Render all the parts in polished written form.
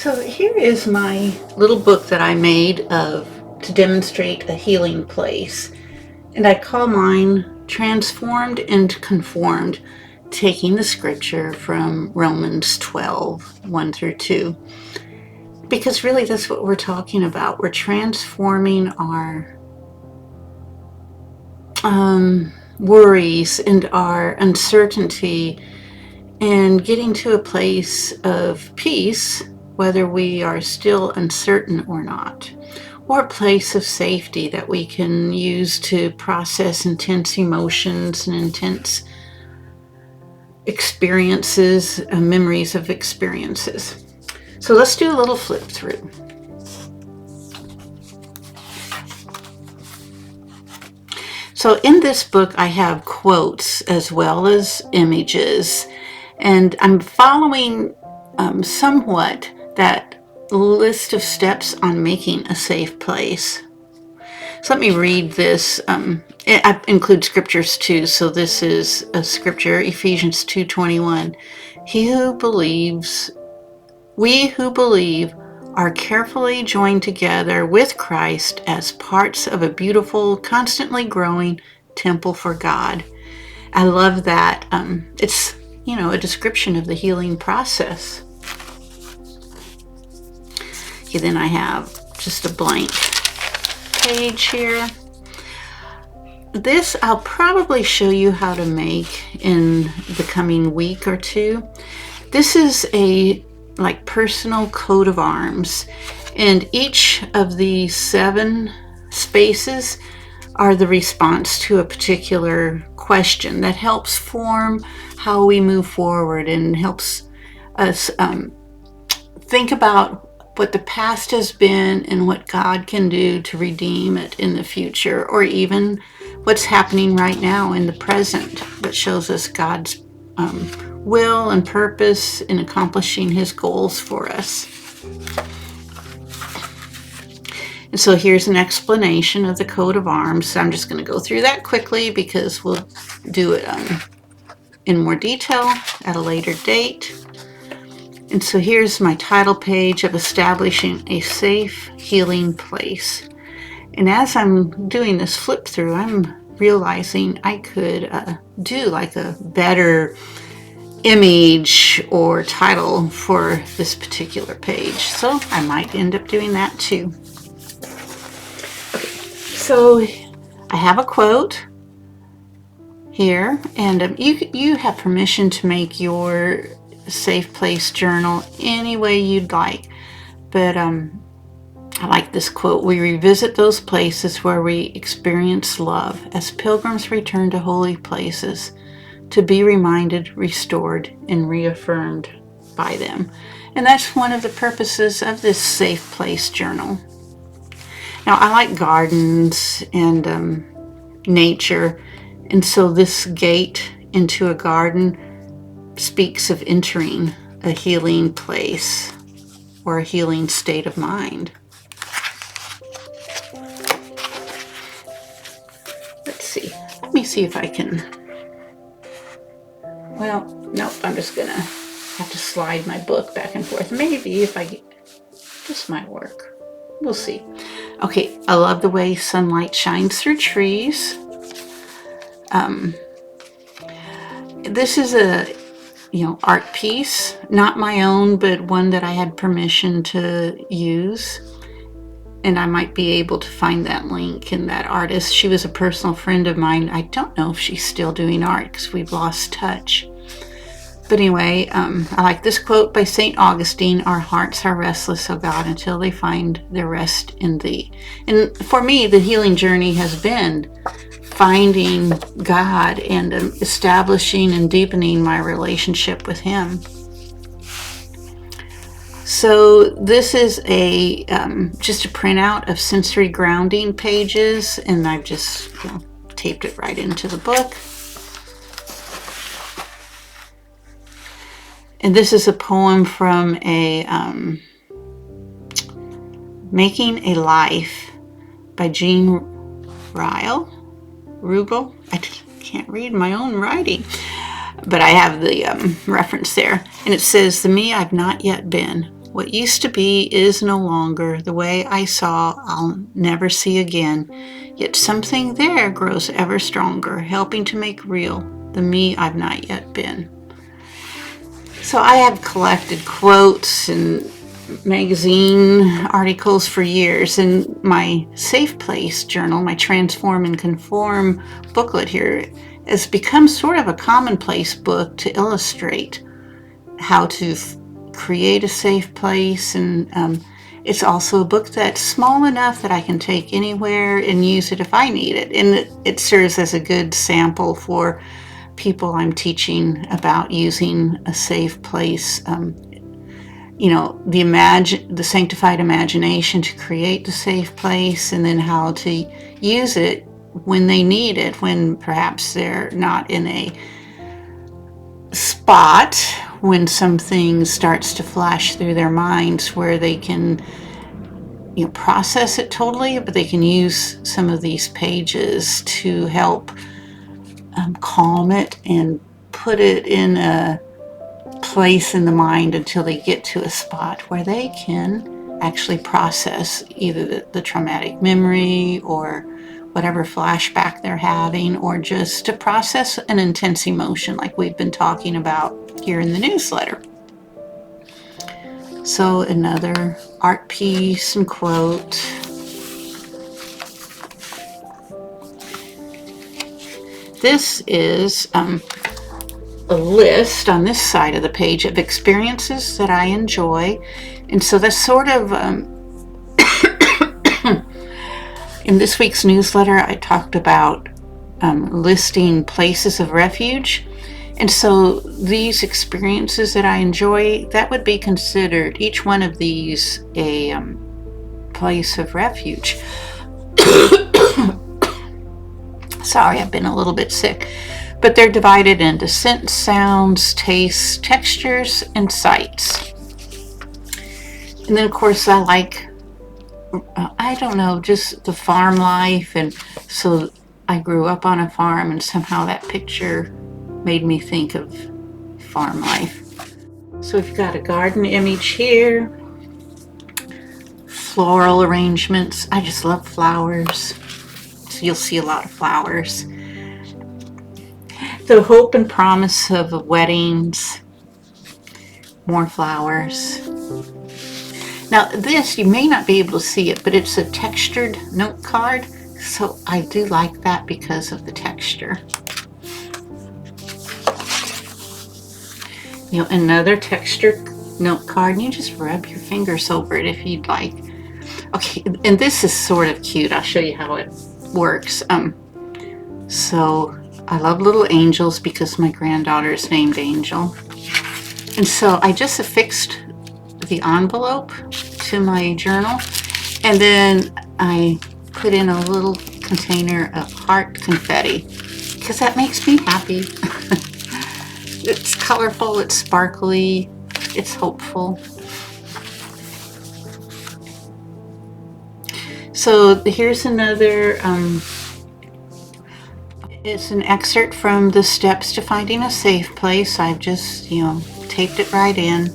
So here is my little book that I made to demonstrate a healing place. And I call mine Transformed and Conformed, taking the scripture from Romans 12, 1 through 2. Because really that's what we're talking about. We're transforming our worries and our uncertainty and getting to a place of peace, whether we are still uncertain or not, or a place of safety that we can use to process intense emotions and intense experiences, memories of experiences. So let's do a little flip through. So in this book, I have quotes as well as images, and I'm following somewhat that list of steps on making a safe place. So let me read this. I include scriptures too. So this is a scripture, Ephesians 2:21. We who believe are carefully joined together with Christ as parts of a beautiful, constantly growing temple for God. I love that. It's, a description of the healing process. Okay, then I have just a blank page here. This I'll probably show you how to make in the coming week or two. This is a personal coat of arms, and each of the 7 spaces are the response to a particular question that helps form how we move forward and helps us think about what the past has been and what God can do to redeem it in the future, or even what's happening right now in the present that shows us God's will and purpose in accomplishing his goals for us. And so here's an explanation of the coat of arms. So I'm just going to go through that quickly because we'll do it in more detail at a later date. And so here's my title page of establishing a safe healing place. And as I'm doing this flip through, I'm realizing I could do a better image or title for this particular page. So I might end up doing that too. Okay, so I have a quote here, and you have permission to make your safe place journal any way you'd like. But I like this quote. We revisit those places where we experience love as pilgrims return to holy places, to be reminded, restored, and reaffirmed by them. And that's one of the purposes of this safe place journal. Now, I like gardens and nature, and so this gate into a garden speaks of entering a healing place or a healing state of mind. Let's see. Let me see if I can. Well, nope, I'm just gonna have to slide my book back and forth. Maybe if this might work. We'll see. Okay, I love the way sunlight shines through trees. This is a, art piece, not my own, but one that I had permission to use. And I might be able to find that link in that artist. She was a personal friend of mine. I don't know if she's still doing art because we've lost touch. But anyway, I like this quote by St. Augustine: "Our hearts are restless, O God, until they find their rest in Thee." And for me, the healing journey has been finding God and establishing and deepening my relationship with Him. So this is just a printout of sensory grounding pages, and I've just taped it right into the book. And this is a poem from Making a Life by Jean Rugel. I can't read my own writing, but I have the reference there. And it says, "The me I've not yet been, What used to be is no longer. The way I saw, I'll never see again. Yet something there grows ever stronger, helping to make real the me I've not yet been. So I have collected quotes and magazine articles for years. In my Safe Place journal, my Transform and Conform booklet here has become sort of a commonplace book to illustrate how to create a safe place. And it's also a book that's small enough that I can take anywhere and use it if I need it. And it serves as a good sample for people I'm teaching about using a safe place. The sanctified imagination to create the safe place, and then how to use it when they need it, when perhaps they're not in a spot, when something starts to flash through their minds where they can process it totally, but they can use some of these pages to help calm it and put it in a place in the mind until they get to a spot where they can actually process either the traumatic memory or whatever flashback they're having, or just to process an intense emotion like we've been talking about here in the newsletter. So another art piece and quote. This is a list on this side of the page of experiences that I enjoy. And so that's sort of, in this week's newsletter, I talked about listing places of refuge. And so these experiences that I enjoy, that would be considered, each one of these, a place of refuge. Sorry, I've been a little bit sick. But they're divided into scents, sounds, tastes, textures, and sights. And then, of course, I like, just the farm life. And so I grew up on a farm, and somehow that picture made me think of farm life. So we've got a garden image here. Floral arrangements. I just love flowers. So you'll see a lot of flowers. The hope and promise of weddings. More flowers. Now this, you may not be able to see it, but it's a textured note card. So I do like that because of the texture. Another textured note card, and you just rub your fingers over it if you'd like. Okay, and this is sort of cute. I'll show you how it works. So I love little angels because my granddaughter is named Angel. And so I just affixed the envelope to my journal, and then I put in a little container of heart confetti because that makes me happy. It's colorful, it's sparkly, it's hopeful. So here's another, it's an excerpt from the Steps to Finding a Safe Place. I've just, taped it right in.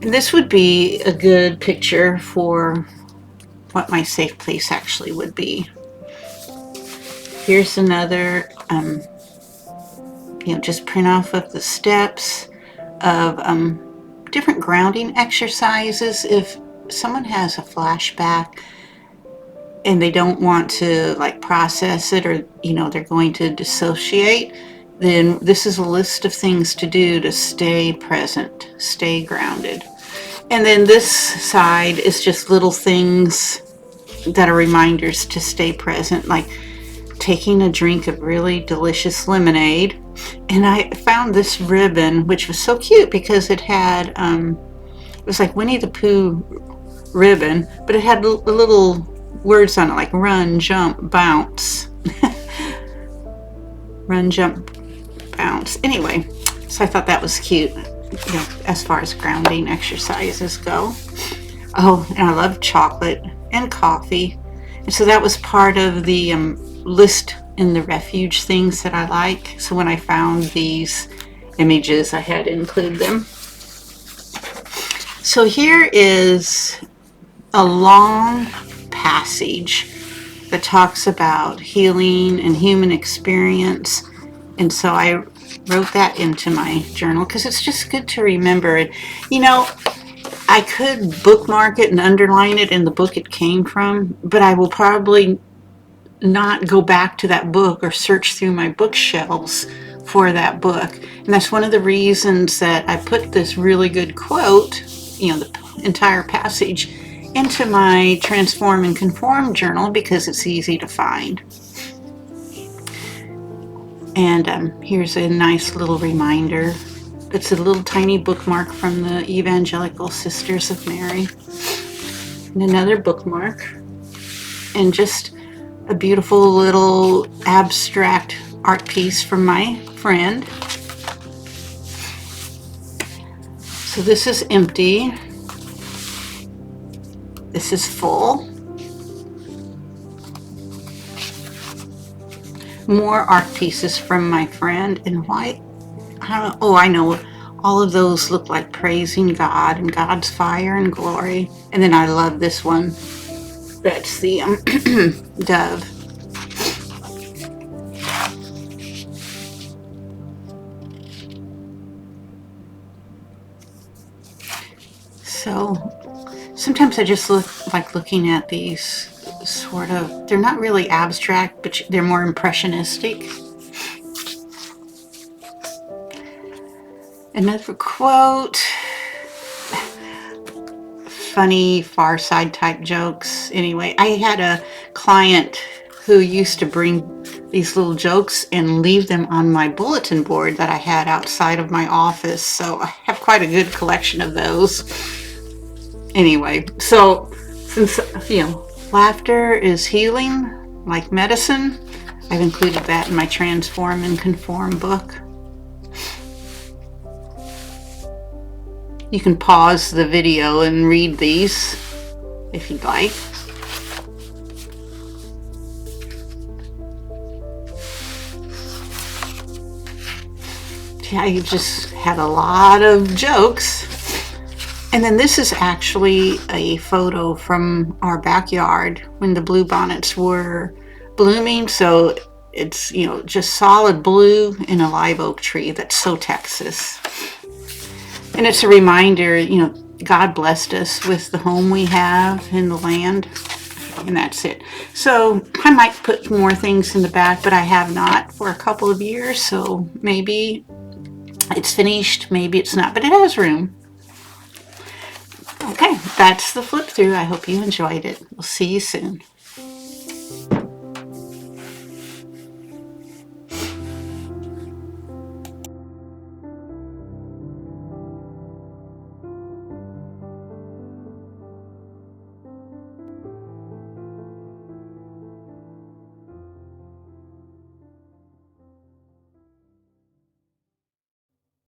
And this would be a good picture for what my safe place actually would be. Here's another, just print off of the steps of different grounding exercises. If someone has a flashback and they don't want to process it, or they're going to dissociate, then this is a list of things to do to stay present, stay grounded. And then this side is just little things that are reminders to stay present, like taking a drink of really delicious lemonade. And I found this ribbon, which was so cute because it had, it was like Winnie the Pooh ribbon, but it had little words on it like run, jump, bounce. Run, jump, bounce. Anyway, so I thought that was cute, as far as grounding exercises go. Oh, and I love chocolate and coffee. And so that was part of the list in the Refuge things that I like. So when I found these images, I had to include them. So here is a long passage that talks about healing and human experience. And so I wrote that into my journal because it's just good to remember it. You know, I could bookmark it and underline it in the book it came from, but I will probably not go back to that book or search through my bookshelves for that book. And that's one of the reasons that I put this really good quote, you know, the entire passage, into my Transform and Conform journal because it's easy to find. And here's a nice little reminder. It's a little tiny bookmark from the Evangelical Sisters of Mary. And another bookmark. And just a beautiful little abstract art piece from my friend. So this is empty. This is full. More art pieces from my friend in white. I know. All of those look like praising God and God's fire and glory. And then I love this one. That's the dove. So sometimes I just like looking at these sort of, they're not really abstract, but they're more impressionistic. Another quote, funny Far Side type jokes. Anyway, I had a client who used to bring these little jokes and leave them on my bulletin board that I had outside of my office. So I have quite a good collection of those. Anyway, so since, laughter is healing like medicine, I've included that in my Transform and Conform book. You can pause the video and read these if you'd like. Yeah, I just had a lot of jokes. And then this is actually a photo from our backyard when the bluebonnets were blooming. So it's, just solid blue in a live oak tree. That's so Texas. And it's a reminder, God blessed us with the home we have in the land. And that's it. So I might put more things in the back, but I have not for a couple of years. So maybe it's finished, maybe it's not, but it has room. Okay, that's the flip through. I hope you enjoyed it. We'll see you soon.